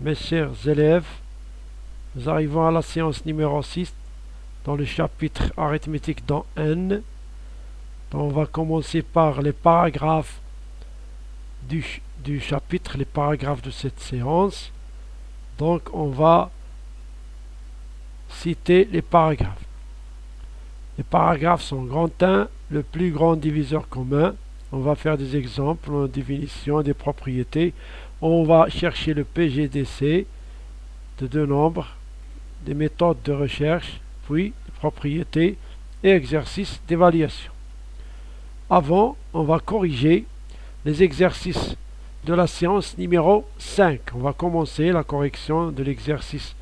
Mes chers élèves, nous arrivons à la séance numéro 6 dans le chapitre arithmétique dans N. Donc on va commencer par les paragraphes du chapitre, les paragraphes de cette séance. Donc on va citer les paragraphes. Les paragraphes sont grand 1, le plus grand diviseur commun. On va faire des exemples en définition des propriétés. On va chercher le PGDC de deux nombres, des méthodes de recherche, puis des propriétés et exercices d'évaluation. Avant, on va corriger les exercices de la séance numéro 5. On va commencer la correction de l'exercice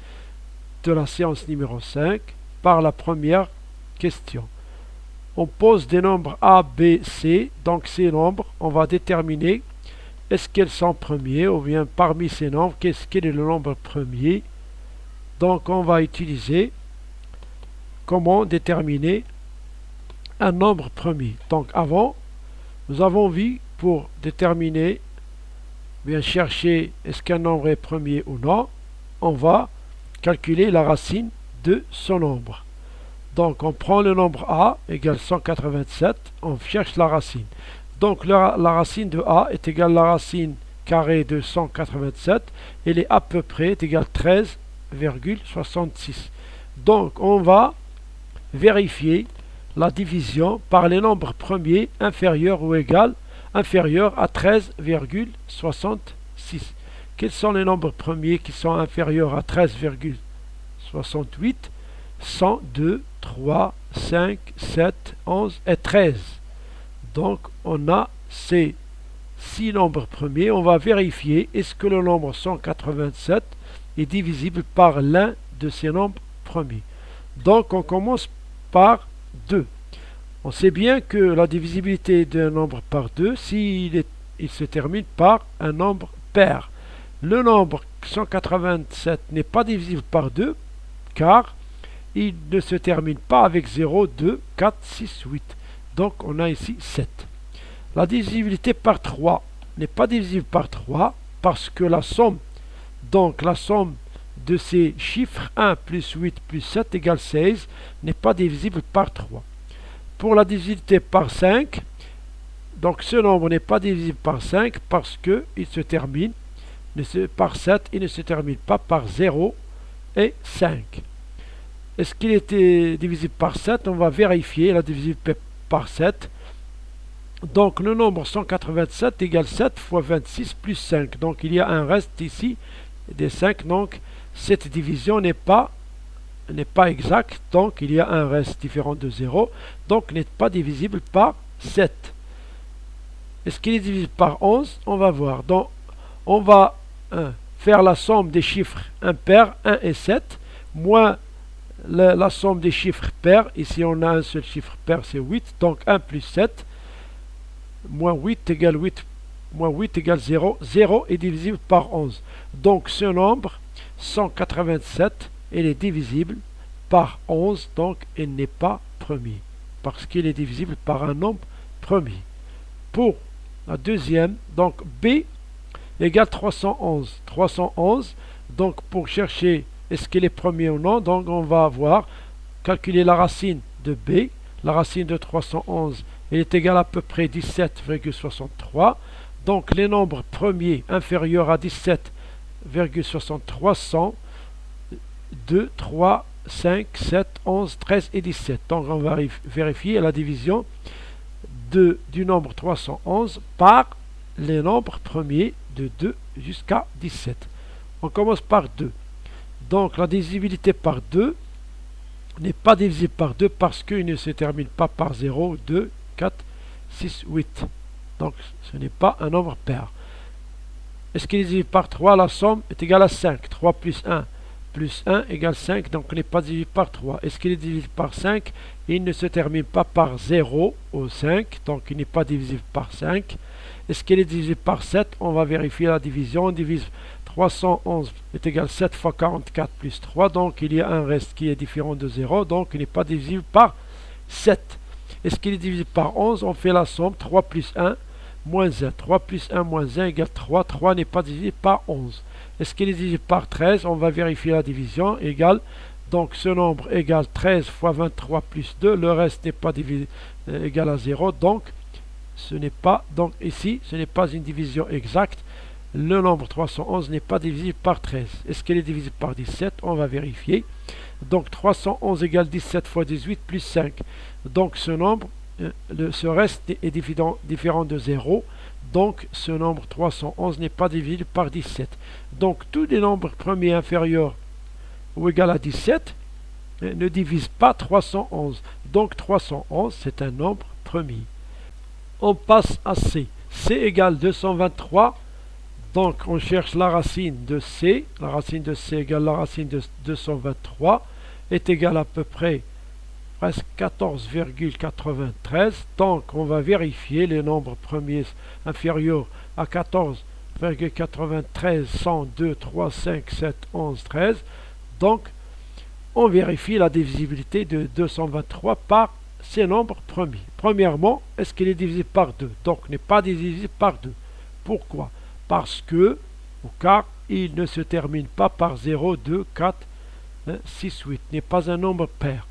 de la séance numéro 5 par la première question. On pose des nombres A, B, C. Donc ces nombres, on va déterminer est-ce qu'elles sont premiers ou bien parmi ces nombres, quel est le nombre premier. Donc on va utiliser comment déterminer un nombre premier. Donc avant, nous avons vu pour déterminer, bien chercher est-ce qu'un nombre est premier ou non, on va calculer la racine de ce nombre. Donc on prend le nombre A égale 187, on cherche la racine. Donc la racine de A est égale à la racine carrée de 187, elle est à peu près égale 13,66. Donc on va vérifier la division par les nombres premiers inférieurs ou inférieurs à 13,66. Quels sont les nombres premiers qui sont inférieurs à 13,68? 102, 3, 5, 7, 11 et 13. Donc on a ces 6 nombres premiers. On va vérifier est-ce que le nombre 187 est divisible par l'un de ces nombres premiers. Donc on commence par 2. On sait bien que la divisibilité d'un nombre par 2, il se termine par un nombre pair. Le nombre 187 n'est pas divisible par 2 car il ne se termine pas avec 0, 2, 4, 6, 8. Donc on a ici 7. La divisibilité par 3 n'est pas divisible par 3 parce que la somme de ces chiffres 1 plus 8 plus 7 égale 16 n'est pas divisible par 3. Pour la divisibilité par 5, donc ce nombre n'est pas divisible par 5 parce qu'il se termine par 7, il ne se termine pas par 0 et 5. Est-ce qu'il était divisible par 7? On va vérifier la divisibilité par 7. Donc le nombre 187 égale 7 fois 26 plus 5. Donc il y a un reste ici des 5. Donc cette division n'est pas exacte. Donc il y a un reste différent de 0. Donc n'est pas divisible par 7. Est-ce qu'il est divisible par 11? On va voir. Donc on va faire la somme des chiffres impairs 1 et 7 moins la somme des chiffres pairs. Ici on a un seul chiffre pair, c'est 8. Donc 1 plus 7 moins 8 égale 8 moins 8 égale 0. 0 est divisible par 11. Donc ce nombre 187, il est divisible par 11. Donc il n'est pas premier parce qu'il est divisible par un nombre premier. Pour la deuxième, donc B égale 311. 311, donc pour chercher est-ce qu'il est premier ou non, donc on va calculer la racine de B. La racine de 311, elle est égale à peu près 17,63. Donc les nombres premiers inférieurs à 17,63 sont 2, 3, 5, 7, 11, 13 et 17. Donc on va vérifier la division du nombre 311 par les nombres premiers de 2 jusqu'à 17. On commence par 2. Donc la divisibilité par 2, n'est pas divisible par 2 parce qu'il ne se termine pas par 0, 2, 4, 6, 8. Donc ce n'est pas un nombre pair. Est-ce qu'il est divisible par 3? La somme est égale à 5. 3 plus 1 égale 5, donc on n'est pas divisible par 3. Est-ce qu'il est divisible par 5? Il ne se termine pas par 0 ou 5, donc il n'est pas divisible par 5. Est-ce qu'il est divisible par 7? On va vérifier la division. On divise 311 est égal à 7 fois 44 plus 3, donc il y a un reste qui est différent de 0, donc il n'est pas divisible par 7. Est-ce qu'il est divisible par 11? On fait la somme, 3 plus 1 moins 1. 3 plus 1 moins 1 égale 3. 3 n'est pas divisible par 11. Est-ce qu'il est divisible par 13? On va vérifier la division. Égale, donc ce nombre égale 13 fois 23 plus 2. Le reste n'est pas divisé, égal à 0. Donc, ce n'est pas, donc ici, ce n'est pas une division exacte. Le nombre 311 n'est pas divisible par 13. Est-ce qu'il est divisible par 17? On va vérifier. Donc 311 égale 17 fois 18 plus 5. Donc ce nombre, ce reste est différent de 0. Donc ce nombre 311 n'est pas divisible par 17. Donc tous les nombres premiers inférieurs ou égal à 17 ne divisent pas 311. Donc 311 c'est un nombre premier. On passe à C. C égale 223. Donc on cherche la racine de C. La racine de C égale la racine de 223 est égale à peu près presque 14,93. Donc on va vérifier les nombres premiers inférieurs à 14,93, 100, 2, 3, 5, 7, 11, 13. Donc on vérifie la divisibilité de 223 par ces nombres premiers. Premièrement, est-ce qu'il est divisible par 2? Donc n'est pas divisible par 2. Pourquoi? Parce que, ou car, il ne se termine pas par 0, 2, 4, 6, 8. N'est pas un nombre pair.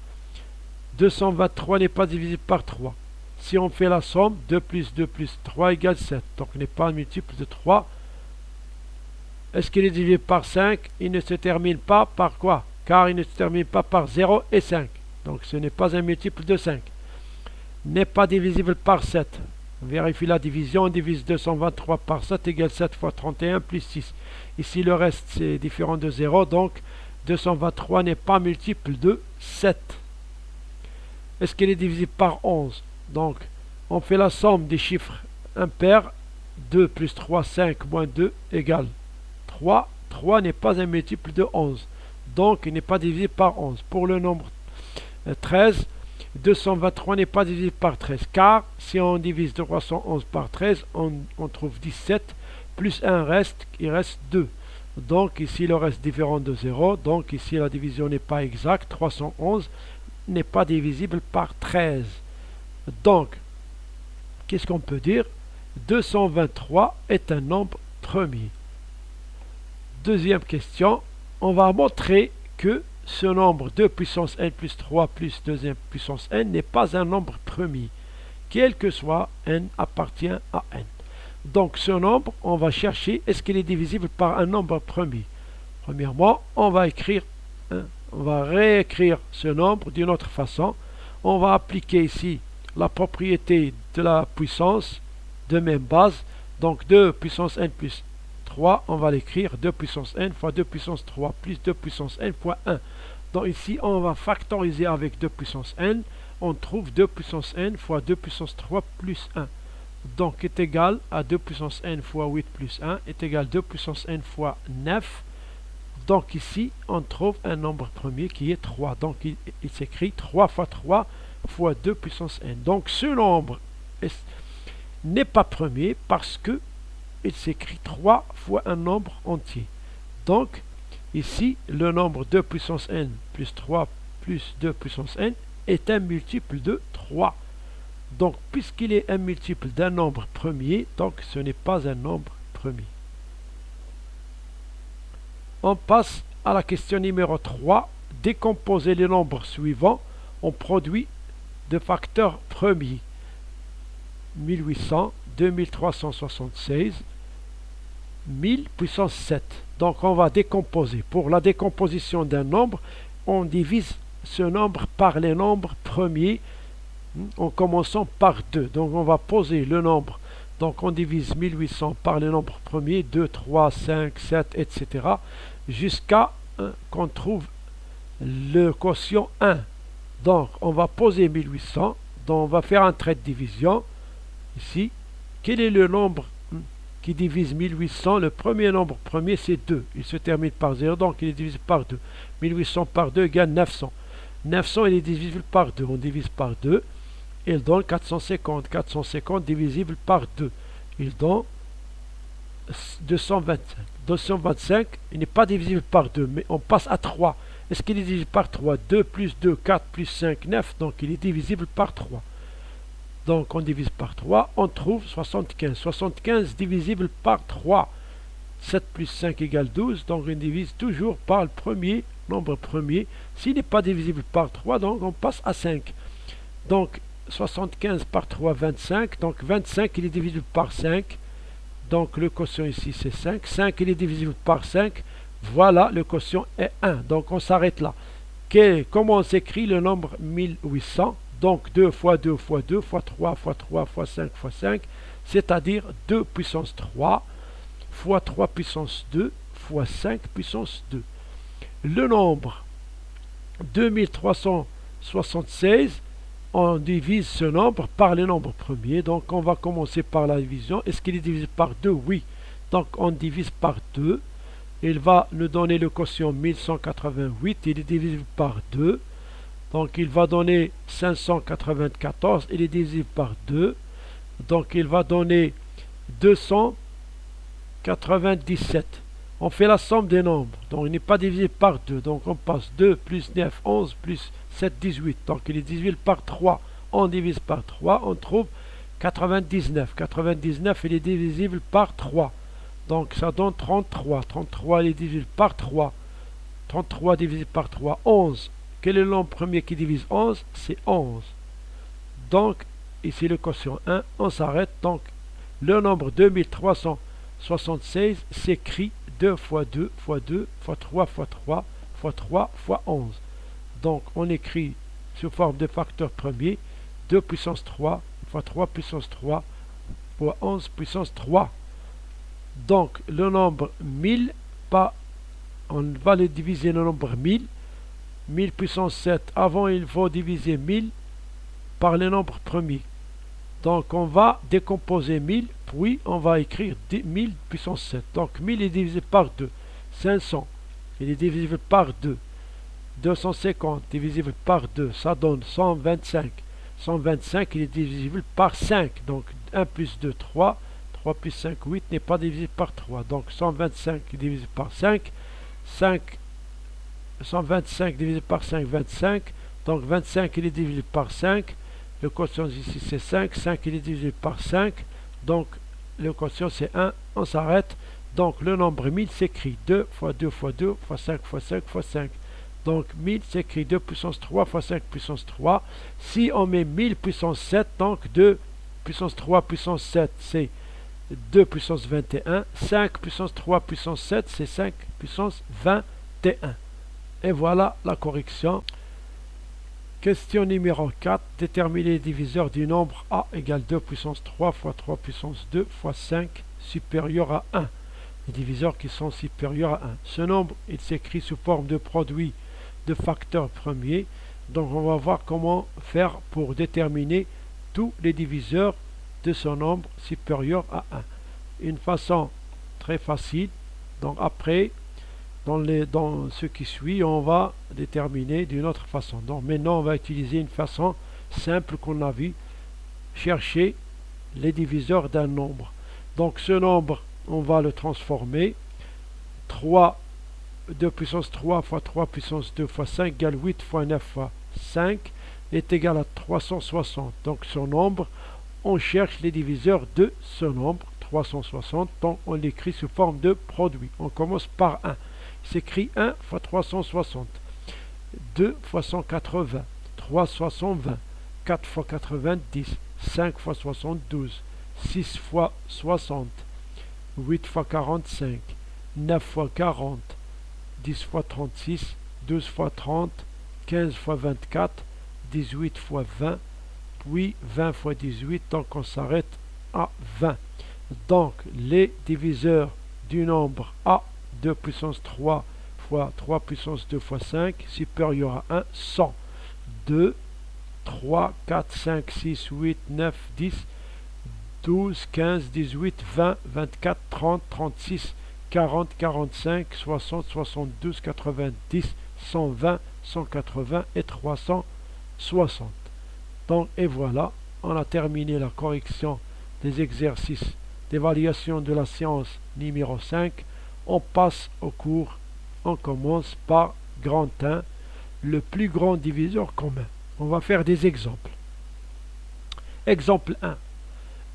223 n'est pas divisible par 3. Si on fait la somme, 2 plus 2 plus 3 égale 7. Donc n'est pas un multiple de 3. Est-ce qu'il est divisible par 5? Il ne se termine pas par quoi? Car il ne se termine pas par 0 et 5. Donc ce n'est pas un multiple de 5. N'est pas divisible par 7. On vérifie la division, on divise 223 par 7 égale 7 fois 31 plus 6. Ici le reste c'est différent de 0, donc 223 n'est pas multiple de 7. Est-ce qu'il est divisible par 11? Donc on fait la somme des chiffres impairs. 2 plus 3, 5 moins 2 égale 3. 3 n'est pas un multiple de 11. Donc il n'est pas divisé par 11. Pour le nombre 13, 223 n'est pas divisible par 13, car si on divise 311 par 13, on trouve 17, plus 1 reste, il reste 2. Donc ici le reste différent de 0, donc ici la division n'est pas exacte, 311 n'est pas divisible par 13. Donc, qu'est-ce qu'on peut dire? 223 est un nombre premier. Deuxième question, on va montrer que ce nombre 2 puissance n plus 3 plus 2 puissance n n'est pas un nombre premier. Quel que soit n appartient à n. Donc ce nombre, on va chercher, est-ce qu'il est divisible par un nombre premier? Premièrement, on va réécrire ce nombre d'une autre façon. On va appliquer ici la propriété de la puissance de même base. Donc 2 puissance n plus 3, on va l'écrire 2 puissance n fois 2 puissance 3 plus 2 puissance n fois 1. Donc ici, on va factoriser avec 2 puissance n. On trouve 2 puissance n fois 2 puissance 3 plus 1. Donc est égal à 2 puissance n fois 8 plus 1 est égal à 2 puissance n fois 9. Donc ici, on trouve un nombre premier qui est 3. Donc il s'écrit 3 fois 3 fois 2 puissance n. Donc ce nombre n'est pas premier parce que il s'écrit 3 fois un nombre entier. Donc, ici, le nombre 2 puissance n plus 3 plus 2 puissance n est un multiple de 3. Donc, puisqu'il est un multiple d'un nombre premier, donc ce n'est pas un nombre premier. On passe à la question numéro 3. Décomposer les nombres suivants en produit de facteurs premiers. 1800, 2376, 1000 puissance 7. Donc on va décomposer. Pour la décomposition d'un nombre, on divise ce nombre par les nombres premiers en commençant par 2. Donc on va poser le nombre. Donc on divise 1800 par les nombres premiers, 2, 3, 5, 7, etc. jusqu'à qu'on trouve le quotient 1. Donc, on va poser 1800. Donc, on va faire un trait de division. Ici, quel est le nombre qui divise 1800? Le premier nombre premier, c'est 2. Il se termine par 0, donc il est divisé par 2. 1800 par 2 égale 900. 900, il est divisible par 2. On divise par 2. Il donne 450. 450 divisible par 2. Il donne 225. 225, il n'est pas divisible par 2, mais on passe à 3. Est-ce qu'il est divisible par 3? 2 plus 2, 4 plus 5, 9. Donc il est divisible par 3. Donc on divise par 3, on trouve 75. 75 divisible par 3. 7 plus 5 égale 12. Donc on divise toujours par le premier, nombre premier. S'il n'est pas divisible par 3, donc on passe à 5. Donc 75 par 3, 25. Donc 25, il est divisible par 5. Donc le quotient ici, c'est 5. 5, il est divisible par 5. Voilà, le quotient est 1. Donc on s'arrête là. Comment on s'écrit le nombre 1800? Donc 2 fois 2 fois 2 fois 3 fois 3 fois 5 fois 5, c'est-à-dire 2 puissance 3 fois 3 puissance 2 fois 5 puissance 2. Le nombre 2376, on divise ce nombre par les nombres premiers. Donc on va commencer par la division. Est-ce qu'il est divisé par 2? Oui. Donc on divise par 2. Il va nous donner le quotient 1188. Il est divisible par 2. Donc il va donner 594, il est divisible par 2. Donc il va donner 297. On fait la somme des nombres. Donc il n'est pas divisé par 2. Donc on passe 2 plus 9, 11 plus 7, 18. Donc il est divisible par 3. On divise par 3, on trouve 99. 99, il est divisible par 3. Donc ça donne 33. 33, il est divisible par 3. 33 divisé par 3, 11. Quel est le nombre premier qui divise 11? C'est 11. Donc, ici le quotient 1, on s'arrête. Donc, le nombre 2376 s'écrit 2 fois 2 fois 2 fois 3 fois 3 fois 3 fois 11. Donc, on écrit sous forme de facteur premier 2 puissance 3 fois 3 puissance 3 fois 11 puissance 3. Donc, le nombre 1000, on va le diviser le nombre 1000. 1000 puissance 7, avant il faut diviser 1000 par les nombres premiers. Donc on va décomposer 1000, puis on va écrire 1000 puissance 7. Donc 1000 est divisé par 2. 500, il est divisible par 2. 250 divisible par 2, ça donne 125. 125, il est divisible par 5. Donc 1 plus 2, 3. 3 plus 5, 8 n'est pas divisé par 3. Donc 125 est divisé par 5. 125 divisé par 5, 25. Donc 25, il est divisé par 5. Le quotient ici, c'est 5. 5, il est divisé par 5. Donc le quotient, c'est 1. On s'arrête. Donc le nombre 1000 s'écrit 2 fois 2 fois 2 fois 5 fois 5 fois 5. Donc 1000 s'écrit 2 puissance 3 fois 5 puissance 3. Si on met 1000 puissance 7, donc 2 puissance 3 puissance 7, c'est 2 puissance 21. 5 puissance 3 puissance 7, c'est 5 puissance 21. Et voilà la correction. Question numéro 4. Déterminer les diviseurs du nombre A égale 2 puissance 3 fois 3 puissance 2 fois 5 supérieur à 1. Les diviseurs qui sont supérieurs à 1. Ce nombre, il s'écrit sous forme de produit de facteurs premiers. Donc on va voir comment faire pour déterminer tous les diviseurs de ce nombre supérieur à 1. Une façon très facile. Donc après, dans ce qui suit, on va déterminer d'une autre façon. Donc maintenant, on va utiliser une façon simple qu'on a vue. Chercher les diviseurs d'un nombre. Donc ce nombre, on va le transformer. 2 puissance 3 fois 3 puissance 2 fois 5 égale 8 fois 9 fois 5 est égal à 360. Donc ce nombre, on cherche les diviseurs de ce nombre, 360. Donc on l'écrit sous forme de produit. On commence par 1. S'écrit 1 fois 360, 2 fois 180, 3 fois 120, 4 fois 90, 5 fois 72, 6 fois 60, 8 fois 45, 9 fois 40, 10 fois 36, 12 fois 30, 15 fois 24, 18 fois 20, puis 20 fois 18, donc on s'arrête à 20. Donc les diviseurs du nombre A 2 puissance 3 fois 3 puissance 2 fois 5 supérieur à 1, 100. 2, 3, 4, 5, 6, 8, 9, 10, 12, 15, 18, 20, 24, 30, 36, 40, 45, 60, 72, 90, 120, 180 et 360. Donc, et voilà, on a terminé la correction des exercices d'évaluation de la science numéro 5. On passe au cours. On commence par grand 1, le plus grand diviseur commun. On va faire des exemples. Exemple 1.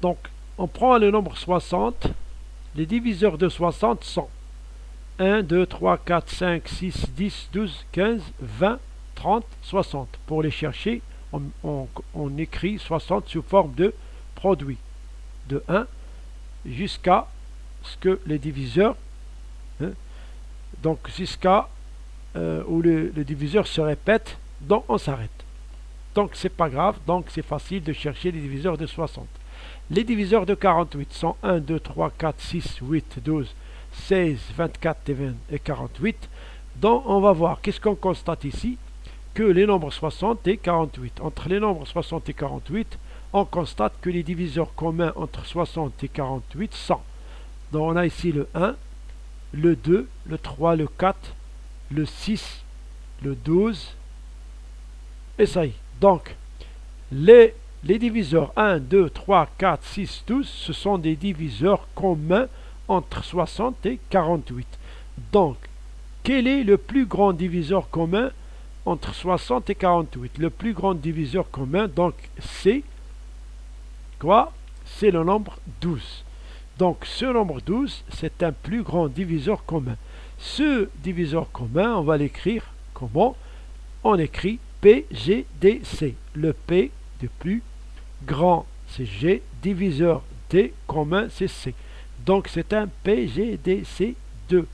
Donc, on prend le nombre 60. Les diviseurs de 60 sont 1, 2, 3, 4, 5, 6, 10, 12, 15, 20, 30, 60. Pour les chercher, on écrit 60 sous forme de produit. De 1 jusqu'à ce que les diviseurs, donc jusqu'à où le diviseur se répète, donc on s'arrête. Donc c'est pas grave, donc c'est facile de chercher les diviseurs de 60. Les diviseurs de 48 sont 1, 2, 3, 4, 6, 8, 12, 16, 24 et 48. Donc on va voir, qu'est-ce qu'on constate ici? Que les nombres 60 et 48. Entre les nombres 60 et 48, on constate que les diviseurs communs entre 60 et 48 sont. Donc on a ici le 1, le 2, le 3, le 4, le 6, le 12, et ça y est. Donc, les diviseurs 1, 2, 3, 4, 6, 12, ce sont des diviseurs communs entre 60 et 48. Donc, quel est le plus grand diviseur commun entre 60 et 48? Le plus grand diviseur commun, donc, c'est quoi? C'est le nombre 12. Donc, ce nombre 12, c'est un plus grand diviseur commun. Ce diviseur commun, on va l'écrire comment? On écrit PGDC. Le P de plus grand, c'est G. Diviseur D commun, c'est C. Donc, c'est un PGDC de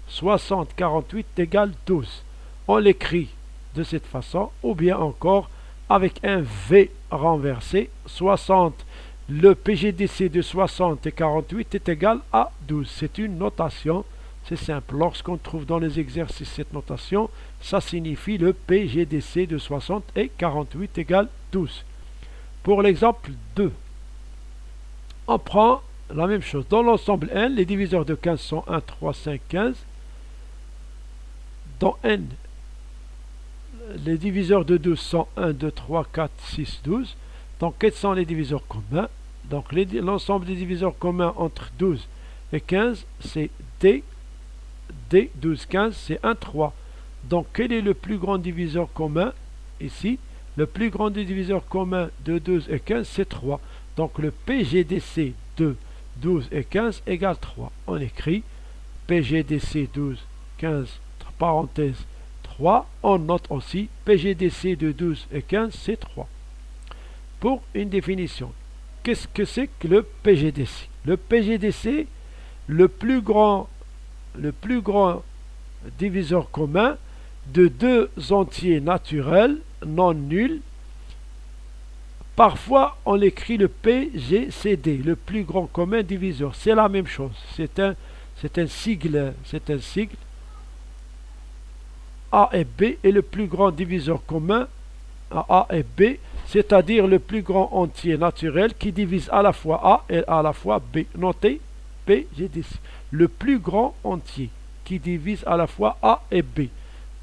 60, 48 égale 12. On l'écrit de cette façon, ou bien encore avec un V renversé, 60. Le PGDC de 60 et 48 est égal à 12. C'est une notation, c'est simple. Lorsqu'on trouve dans les exercices cette notation, ça signifie le PGDC de 60 et 48 égale 12. Pour l'exemple 2, on prend la même chose. Dans l'ensemble N, les diviseurs de 15 sont 1, 3, 5, 15. Dans N, les diviseurs de 12 sont 1, 2, 3, 4, 6, 12. Donc, quels sont les diviseurs communs? Donc, l'ensemble des diviseurs communs entre 12 et 15, c'est D. D, 12, 15, c'est 1, 3. Donc, quel est le plus grand diviseur commun ici? Le plus grand diviseur commun de 12 et 15, c'est 3. Donc, le PGDC de 12 et 15 égale 3. On écrit PGDC 12, 15, parenthèse 3. On note aussi PGDC de 12 et 15, c'est 3. Pour une définition, qu'est-ce que c'est que le PGDC? Le PGDC, le plus grand diviseur commun de deux entiers naturels non nuls. Parfois, on écrit le PGCD, le plus grand commun diviseur. C'est la même chose. C'est un sigle. A et B est le plus grand diviseur commun à A et B, c'est-à-dire le plus grand entier naturel qui divise à la fois A et à la fois B. Notez PGDC. Le plus grand entier qui divise à la fois A et B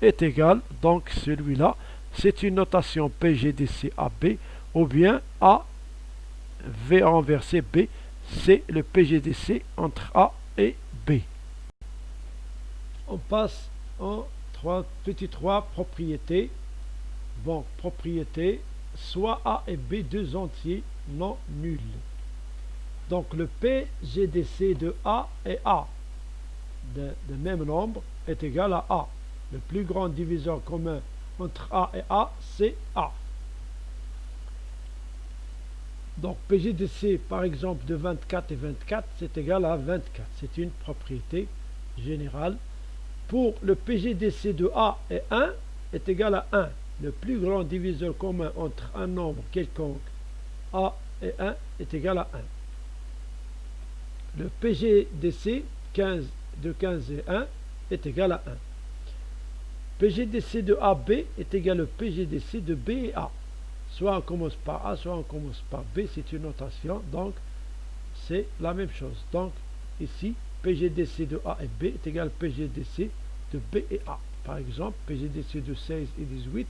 est égal, donc celui-là, c'est une notation PGDC AB, ou bien A, V renversé B, c'est le PGDC entre A et B. On passe en petit 3, propriété. Bon, propriété, soit A et B, deux entiers non nuls. Donc le PGDC de A et A de même nombre est égal à A. Le plus grand diviseur commun entre A et A, c'est A. Donc PGDC, par exemple, de 24 et 24, c'est égal à 24. C'est une propriété générale. Pour le PGDC de A et 1 est égal à 1. Le plus grand diviseur commun entre un nombre quelconque A et 1 est égal à 1. Le PGDC de 15 et 1 est égal à 1. PGDC de AB est égal au PGDC de B et A. Soit on commence par A, soit on commence par B, c'est une notation, donc c'est la même chose. Donc ici, PGDC de A et B est égal à PGDC de B et A. Par exemple, PGDC de 16 et 18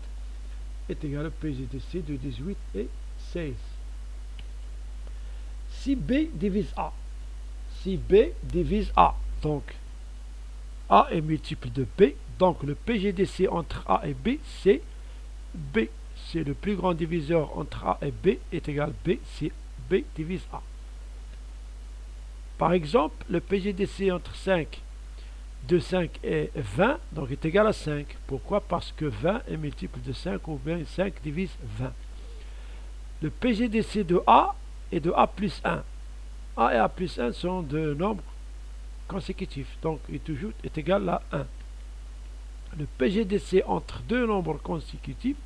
est égal à PGDC de 18 et 16. Si B divise A, si B divise A, donc A est multiple de B, donc le PGDC entre A et B, c'est B. C'est le plus grand diviseur entre A et B est égal à B, si B divise A. Par exemple, le PGDC entre 5 et 20, donc est égal à 5. Pourquoi? Parce que 20 est multiple de 5, ou bien 5 divise 20. Le PGDC de A est de A plus 1. A et A plus 1 sont deux nombres consécutifs, donc il toujours est égal à 1. Le PGDC entre deux nombres consécutifs,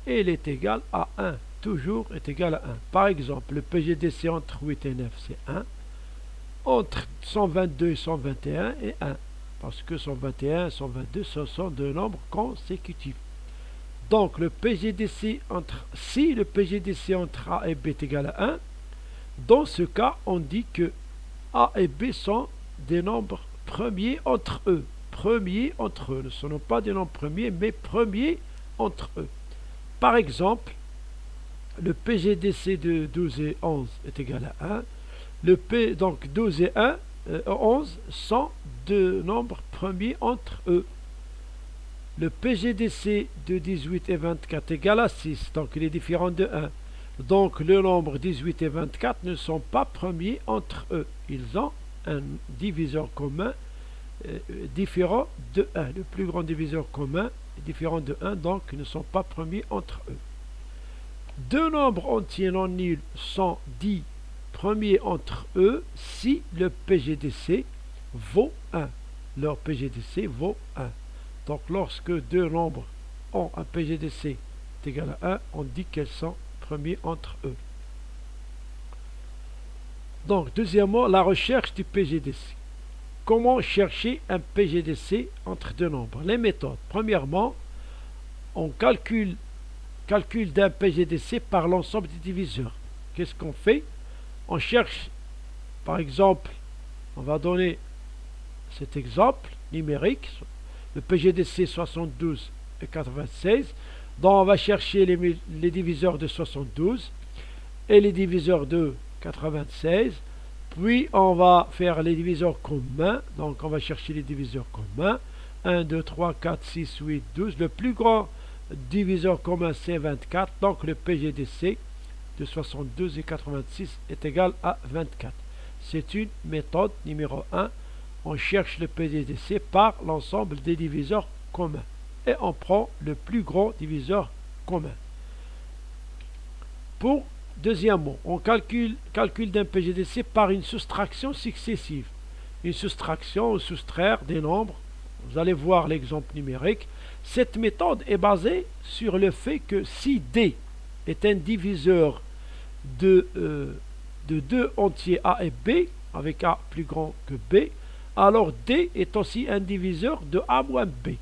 il est égal à 1. Toujours est égal à 1. Par exemple, le PGDC entre 8 et 9, c'est 1. Entre 122 et 121 est 1. Parce que 121 et 122, ce sont deux nombres consécutifs. Donc, le PGDC si le PGDC entre A et B est égal à 1, dans ce cas, on dit que A et B sont des nombres premiers entre eux. Premiers entre eux. Ce ne sont pas des nombres premiers, mais premiers entre eux. Par exemple, le PGDC de 12 et 11 est égal à 1. Donc 12 et 11 sont deux nombres premiers entre eux. Le PGDC de 18 et 24 est égal à 6, donc il est différent de 1. Donc le nombre 18 et 24 ne sont pas premiers entre eux. Ils ont un diviseur commun différent de 1. Le plus grand diviseur commun est différent de 1, donc ils ne sont pas premiers entre eux. Deux nombres entiers non nuls sont dits premiers entre eux si le PGDC vaut 1. Leur PGDC vaut 1. Donc lorsque deux nombres ont un PGDC égal à 1, on dit qu'elles sont premiers entre eux. Donc deuxièmement, la recherche du PGDC. Comment chercher un PGDC entre deux nombres? Les méthodes. Premièrement, on calcule d'un PGDC par l'ensemble des diviseurs. Qu'est-ce qu'on fait? On cherche, par exemple, on va donner cet exemple numérique, le PGDC 72 et 96. Donc on va chercher les diviseurs de 72 et les diviseurs de 96. Puis on va faire les diviseurs communs. Donc on va chercher les diviseurs communs. 1, 2, 3, 4, 6, 8, 12. Le plus grand diviseur commun c'est 24. Donc le PGDC de 72 et 86 est égal à 24. C'est une méthode numéro 1. On cherche le PGDC par l'ensemble des diviseurs communs. Et on prend le plus grand diviseur commun. Deuxièmement, on calcule d'un PGDC par une soustraction successive. Une soustraction ou soustraire des nombres. Vous allez voir l'exemple numérique. Cette méthode est basée sur le fait que si D est un diviseur de deux entiers A et B, avec A plus grand que B, alors D est aussi un diviseur de A moins B.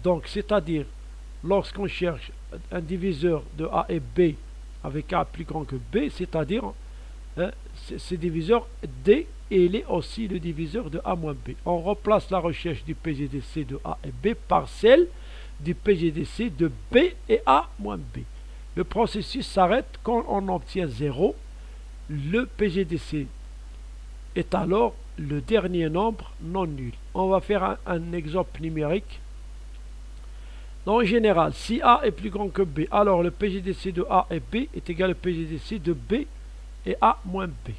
Donc, c'est-à-dire, lorsqu'on cherche un diviseur de A et B avec A plus grand que B, c'est-à-dire, ce diviseur D, et il est aussi le diviseur de A moins B. On remplace la recherche du PGDC de A et B par celle du PGDC de B et A moins B. Le processus s'arrête quand on obtient 0. Le PGDC est alors le dernier nombre non nul. On va faire un exemple numérique. En général, si A est plus grand que B, alors le PGDC de A et B est égal au PGDC de B et A moins B.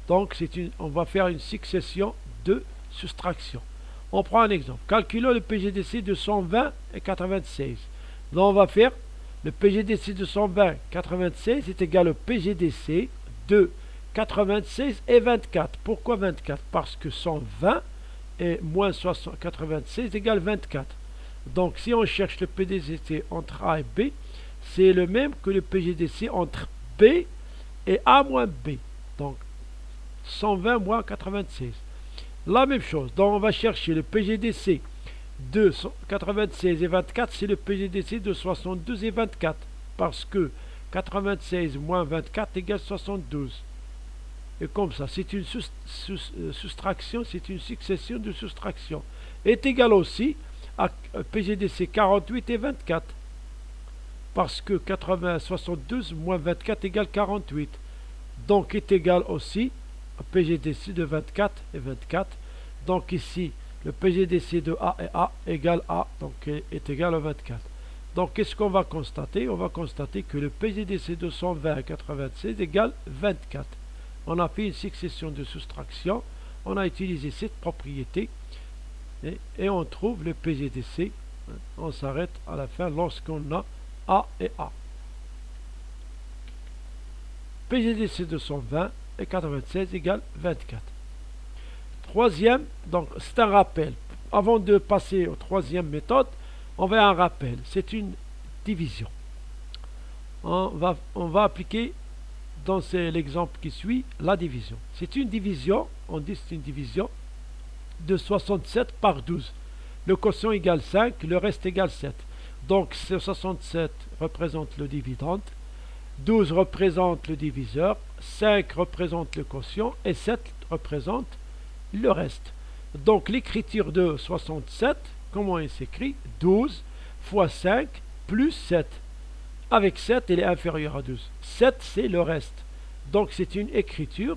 Donc, on va faire une succession de soustractions. On prend un exemple. Calculons le PGDC de 120 et 96. Donc, on va faire le PGDC de 120 et 96 est égal au PGDC de 96 et 24. Pourquoi 24? Parce que 120 et moins 96 égale 24. Donc, si on cherche le PGDC entre A et B, c'est le même que le PGDC entre B et A moins B. Donc, 120 moins 96. La même chose. Donc, on va chercher le PGDC 96 et 24, c'est le PGDC de 72 et 24. Parce que 96 moins 24 égale 72. Et comme ça, c'est une soustraction, c'est une succession de soustractions. Est égal aussi à PGDC 48 et 24. Parce que 72 moins 24 égale 48. Donc est égal aussi à PGDC de 24 et 24. Donc ici, le PGDC de A et A égale A, donc est égal à 24. Donc qu'est-ce qu'on va constater? On va constater que le PGDC de 120 à 96 égale 24. On a fait une succession de soustraction, on a utilisé cette propriété et on trouve le PGDC. On s'arrête à la fin lorsqu'on a A et A. PGDC de 120 et 96 égale 24. Troisième, donc c'est un rappel. Avant de passer aux troisième méthode, on va un rappel. C'est une division. On va appliquer dans l'exemple qui suit la division. C'est une division, on dit c'est une division de 67 par 12. Le quotient égale 5, le reste égale 7. Donc 67 représente le dividende, 12 représente le diviseur, 5 représente le quotient et 7 représente le reste. Donc l'écriture de 67, comment il s'écrit? 12 fois 5 plus 7. Avec 7, il est inférieur à 12. 7, c'est le reste. Donc c'est une écriture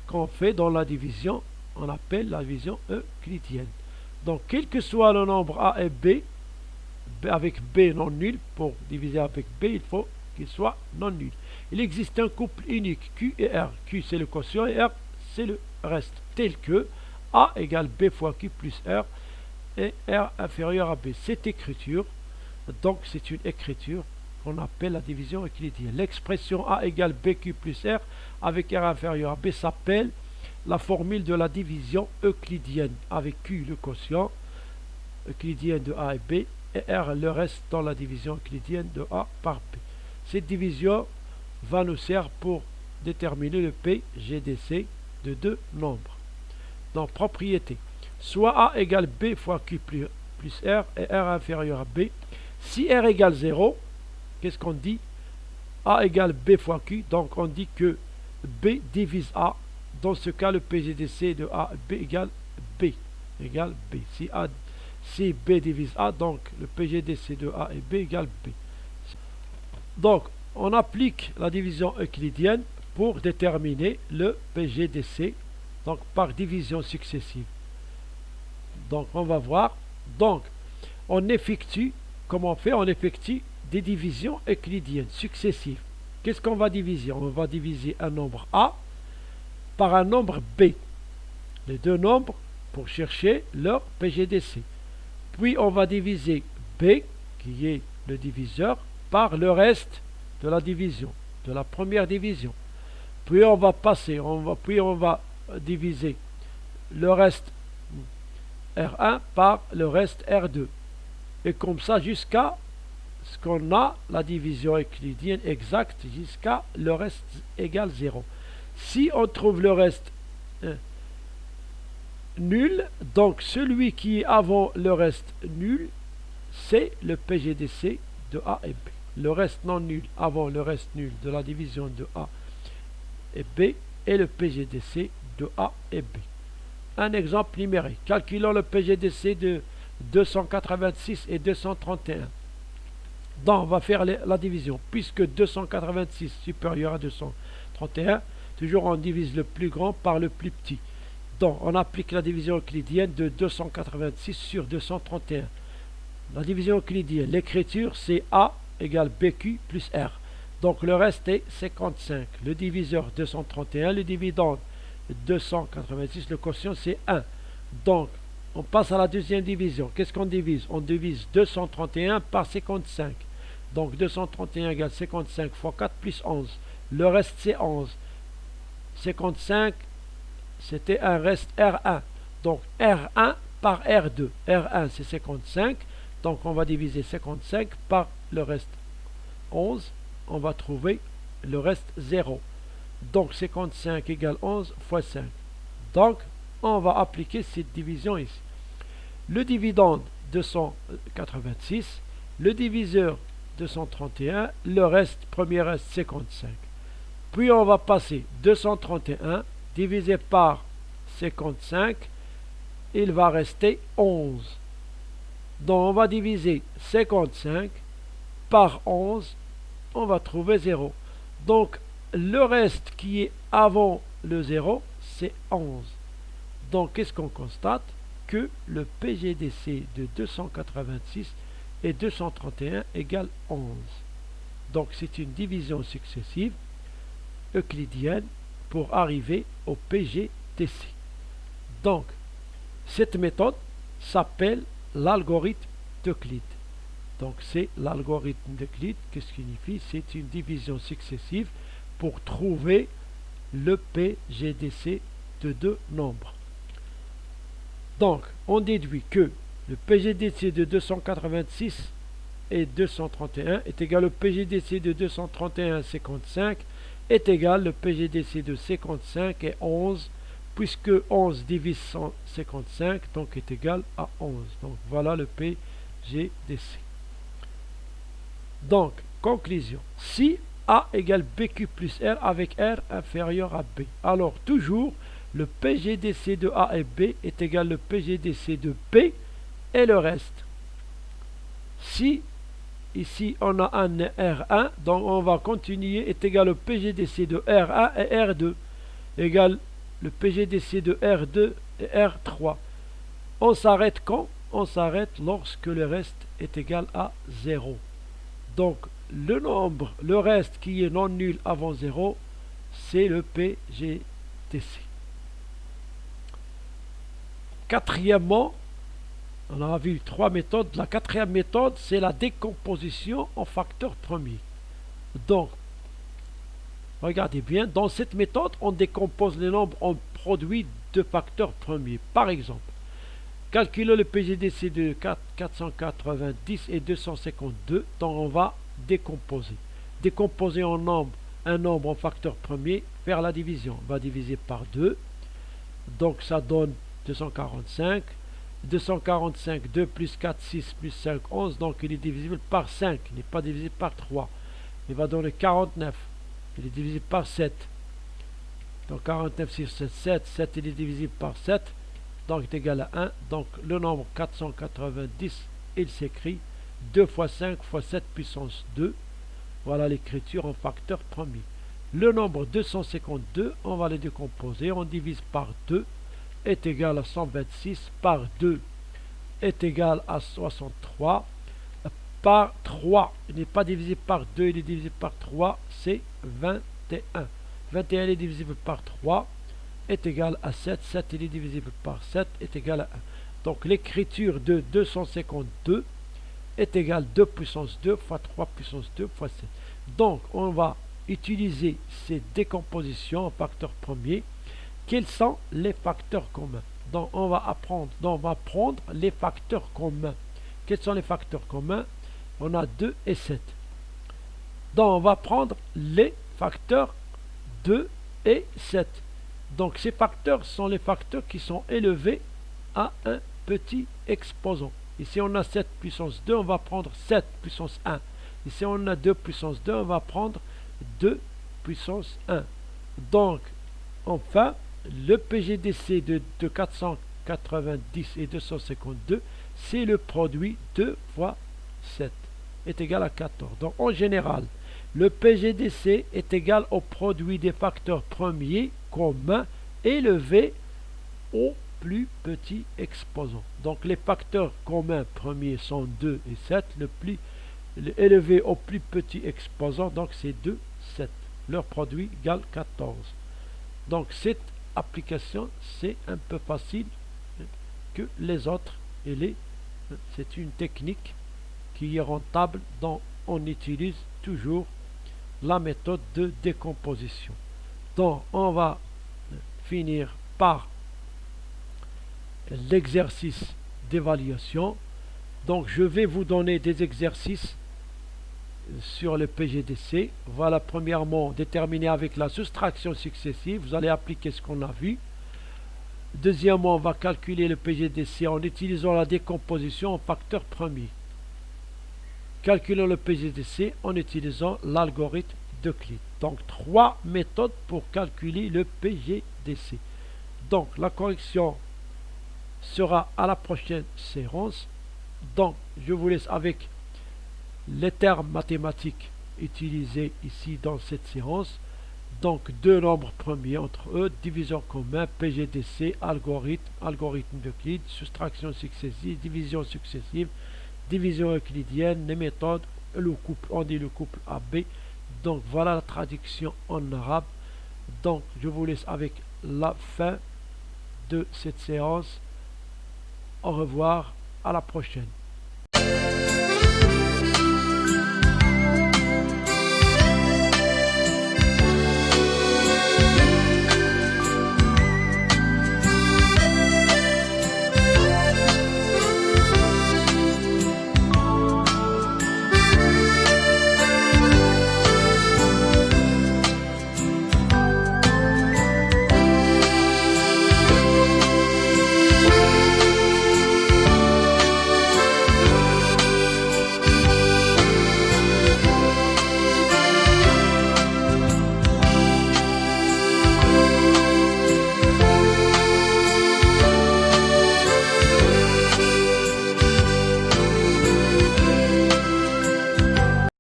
qu'on fait dans la division. On appelle la division euclidienne. Donc quel que soit le nombre A et B, avec B non nul, pour diviser avec B, il faut qu'il soit non nul. Il existe un couple unique, Q et R. Q c'est le quotient et R c'est le reste. Tel que A égale B fois Q plus R et R inférieur à B. Cette écriture, donc c'est une écriture qu'on appelle la division euclidienne. L'expression A égale BQ plus R avec R inférieur à B s'appelle la formule de la division euclidienne, avec Q le quotient euclidien de A et B et R le reste dans la division euclidienne de A par B. Cette division va nous servir pour déterminer le PGDC de deux nombres. Donc propriété, soit A égale B fois Q plus R et R inférieur à B. Si R égale 0, qu'est-ce qu'on dit? A égale B fois Q, donc on dit que B divise A. Dans ce cas, le PGDC de A et B égale B. Égale B. Si B divise A, donc le PGDC de A et B égale B. Donc, on applique la division euclidienne pour déterminer le PGDC, donc par division successive. Donc, on va voir. Donc, on effectue, comment on fait? On effectue des divisions euclidiennes successives. Qu'est-ce qu'on va diviser? On va diviser un nombre A par un nombre B. Les deux nombres pour chercher leur PGDC. Puis on va diviser B, qui est le diviseur, par le reste de la division, de la première division. Puis on va passer, puis on va diviser le reste R1 par le reste R2. Et comme ça jusqu'à ce qu'on a la division euclidienne exacte, jusqu'à le reste égale 0. Si on trouve le reste nul, donc celui qui est avant le reste nul, c'est le PGDC de A et B. Le reste non nul avant le reste nul de la division de A et B est le PGDC de A et B. Un exemple numérique. Calculons le PGDC de 286 et 231. Donc on va faire la division. Puisque 286 supérieur à 231, toujours on divise le plus grand par le plus petit. Donc on applique la division euclidienne de 286 sur 231. La division euclidienne, l'écriture c'est A égale BQ plus R. Donc le reste est 55. Le diviseur 231, le dividende 286, le quotient c'est 1. Donc on passe à la deuxième division. Qu'est-ce qu'on divise? On divise 231 par 55. Donc 231 égale 55 fois 4 plus 11. Le reste c'est 11. 55, c'était un reste R1. Donc R1 par R2. R1 c'est 55. Donc on va diviser 55 par le reste 11. On va trouver le reste 0. Donc 55 égale 11 fois 5. Donc on va appliquer cette division ici. le dividende 286, le diviseur 231, le reste, premier reste 55. Puis on va passer 231 divisé par 55, il va rester 11. Donc on va diviser 55 par 11, on va trouver 0. Donc le reste qui est avant le 0, c'est 11. Donc qu'est-ce qu'on constate? Que le PGDC de 286 et 231 égale 11. Donc c'est une division successive euclidienne pour arriver au PGDC. Donc cette méthode s'appelle l'algorithme d'Euclide. Donc c'est l'algorithme d'Euclide. Qu'est-ce qu'il signifie? C'est une division successive pour trouver le PGDC de deux nombres. Donc on déduit que le PGDC de 286 et 231 est égal au PGDC de 231 55 est égal au PGDC de 55 et 11, puisque 11 divise 155, donc est égal à 11. Donc voilà le PGDC. Donc, conclusion. Si A égale BQ plus R avec R inférieur à B, alors toujours le PGDC de A et B est égal au PGDC de B et le reste. Si ici on a un R1, donc on va continuer, est égal au PGDC de R1 et R2, égal le PGDC de R2 et R3. On s'arrête quand? On s'arrête lorsque le reste est égal à 0. Donc le nombre, le reste qui est non nul avant 0, c'est le PGDC. Quatrièmement, on a vu trois méthodes. La quatrième méthode, c'est la décomposition en facteurs premiers. Donc, regardez bien, dans cette méthode, on décompose les nombres en produits de facteurs premiers. Par exemple, calculer le PGDC de 490 et 252, donc on va décomposer. Décomposer en nombre, un nombre en facteur premier, faire la division. On va diviser par 2, donc ça donne 245. 245, 2 plus 4, 6 plus 5, 11, donc il est divisible par 5, il n'est pas divisible par 3. Il va donner 49, il est divisible par 7. Donc 49 sur 7, 7, 7 il est divisible par 7, donc est égal à 1. Donc le nombre 490, il s'écrit 2 fois 5 fois 7 puissance 2. Voilà l'écriture en facteur premier. Le nombre 252, on va le décomposer, on divise par 2, est égal à 126 par 2 est égal à 63 par 3. Il n'est pas divisible par 2, il est divisible par 3, c'est 21. 21 est divisible par 3 est égal à 7. 7 il est divisible par 7 est égal à 1. Donc l'écriture de 252 est égale 2 puissance 2 fois 3 puissance 2 fois 7. Donc on va utiliser ces décompositions en facteurs premiers. Quels sont les facteurs communs? Donc on va prendre les facteurs communs. Quels sont les facteurs communs? On a 2 et 7. Donc on va prendre les facteurs 2 et 7. Donc ces facteurs sont les facteurs qui sont élevés à un petit exposant. Ici on a 7 puissance 2, on va prendre 7 puissance 1. Ici on a 2 puissance 2, on va prendre 2 puissance 1. Donc enfin, le PGDC de 490 et 252, c'est le produit 2 fois 7 est égal à 14. Donc en général, le PGDC est égal au produit des facteurs premiers communs élevés au plus petit exposant. Donc les facteurs communs premiers sont 2 et 7, élevé au plus petit exposant, donc c'est 2, 7. Leur produit égale 14. Donc cette application, c'est un peu facile que les autres. C'est une technique qui est rentable, dont on utilise toujours la méthode de décomposition. Donc on va finir par l'exercice d'évaluation. Donc je vais vous donner des exercices sur le PGDC. Voilà, premièrement, déterminer avec la soustraction successive. Vous allez appliquer ce qu'on a vu. Deuxièmement, on va calculer le PGDC en utilisant la décomposition en facteurs premiers. Calculons le PGDC en utilisant l'algorithme d'Euclide. Donc, 3 méthodes pour calculer le PGDC. Donc, la correction sera à la prochaine séance. Donc, je vous laisse avec les termes mathématiques utilisés ici dans cette séance. Donc, deux nombres premiers entre eux, division commune, PGDC, algorithme d'Euclide, soustraction successive, division successive, division euclidienne, les méthodes, le couple, on dit le couple AB. Donc, voilà la traduction en arabe. Donc, je vous laisse avec la fin de cette séance. Au revoir, à la prochaine.